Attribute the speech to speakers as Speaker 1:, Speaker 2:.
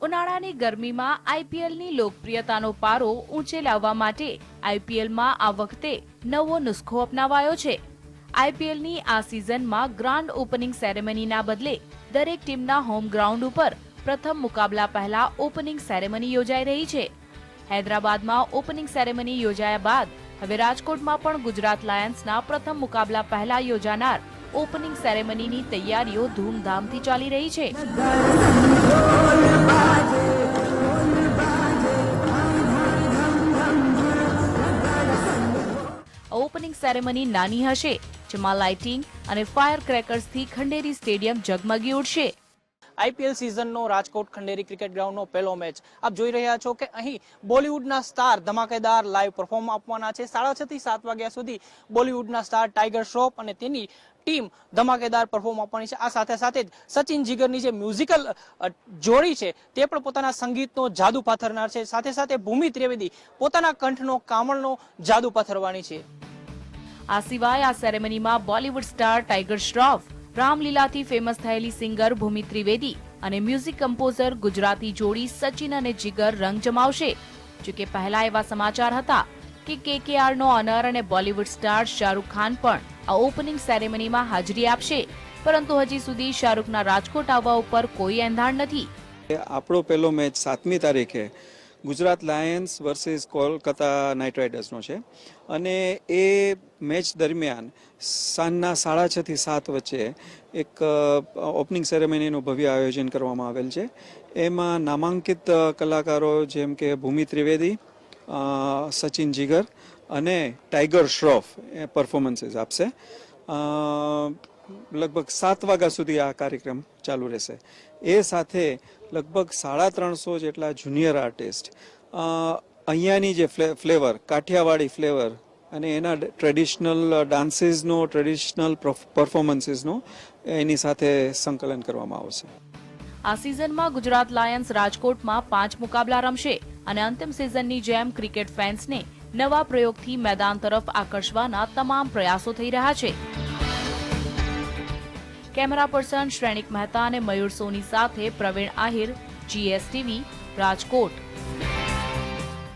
Speaker 1: ઉનાળાની ગરમીમાં આઈપીએલની લોકપ્રિયતાનો પારો ઊંચે લાવવા માટે આઈપીએલમાં આ વખતે નવો નુસ્ખો અપનાવાયો છે. આઈપીએલની આ સિઝનમાં ગ્રાન્ડ ઓપનિંગ સેરેમનીના બદલે દરેક ટીમના હોમ ગ્રાઉન્ડ ઉપર પ્રથમ મુકાબલા પહેલા ઓપનિંગ સેરેમની યોજાઈ રહી છે. હૈદરાબાદમાં ઓપનિંગ સેરેમની યોજાયા બાદ હવે રાજકોટમાં પણ ગુજરાત લાયન્સના પ્રથમ મુકાબલા પહેલા યોજાનાર ઓપનિંગ સેરેમનીની તૈયારીઓ ધૂમધામથી ચાલી રહી છે. ઓપનિંગ સેરેમની નાની હશે, જેમાં લાઇટિંગ અને ફાયર ક્રેકર્સથી ખંડેરી સ્ટેડિયમ ઝગમગી ઉઠશે.
Speaker 2: આઈપીએલ સિઝનનો રાજકોટ ખંડેરી ક્રિકેટ ગ્રાઉન્ડનો પહેલો મેચ આપ જોઈ રહ્યા છો કે અહીં બોલિવૂડના સ્ટાર ધમાકેદાર લાઈવ પરફોર્મ આપવાના છે. 6:30 થી 7 વાગ્યા સુધી બોલિવૂડના સ્ટાર ટાઈગર શ્રોફ અને તેની ટીમ ધમાકેદાર પરફોર્મ આપવાની છે. આ સાથે સાથે જ સચિન જીગરની જે મ્યુઝિકલ જોડી છે તે પણ પોતાના સંગીતનો જાદુ પાથરનાર છે. સાથે સાથે ભૂમિ ત્રિવેદી પોતાના કંઠનો કામળનો જાદુ પાથરવાની છે.
Speaker 1: આ સિવાય આ સેરેમનીમાં બોલિવૂડ સ્ટાર ટાઈગર શ્રોફ, રામલીલાથી ફેમસ થયેલી સિંગર ભૂમિ ત્રિવેદી અને મ્યુઝિક કમ્પોઝર ગુજરાતી જોડી સચિન અને જીગર રંગ જમાવશે. જોકે પહેલા એવા સમાચાર હતા કે કેકેઆરનો ઓનર અને બોલિવૂડ સ્ટાર શાહરૂખ ખાન પણ આ ઓપનિંગ સેરેમનીમાં હાજરી આપશે, પરંતુ હજી સુધી શાહરૂખના રાજકોટ આવવા ઉપર કોઈ એંધાણ નથી.
Speaker 3: આપણો પહેલો મેચ 7મી તારીખે Gujarat Lions versus Kolkata Knight રાઇડર્સનો છે અને એ મેચ દરમિયાન સાંજના 6:30 થી 7 વચ્ચે એક ઓપનિંગ સેરેમનીનું ભવ્ય આયોજન કરવામાં આવેલ છે. એમાં નામાંકિત કલાકારો જેમ કે ભૂમિ ત્રિવેદી, સચિન જીગર અને ટાઈગર શ્રોફ એ પરફોર્મન્સીસ આપશે. લગભગ 7 વાગ્યા સુધી આ કાર્યક્રમ ચાલુ રહેશે. એ સાથે લગભગ 350 જેટલા જુનિયર આર્ટિસ્ટ અહીંયાની જે ફ્લેવર, કાઠિયાવાડી ફ્લેવર અને એના ટ્રેડિશનલ ડાન્સીસનો, ટ્રેડિશનલ પરફોર્મન્સીસનો એની સાથે સંકલન કરવામાં આવશે.
Speaker 1: આ સિઝનમાં ગુજરાત લાયન્સ રાજકોટમાં 5 મુકાબલા રમશે અને અંતિમ સિઝનની જેમ ક્રિકેટ ફેન્સને નવા પ્રયોગથી મેદાન તરફ આકર્ષવાના તમામ પ્રયાસો થઈ રહ્યા છે. કેમેરા પર્સન શ્રેણિક મહેતા અને મયુર સોની સાથે પ્રવીણ આહિર, GSTV, રાજકોટ.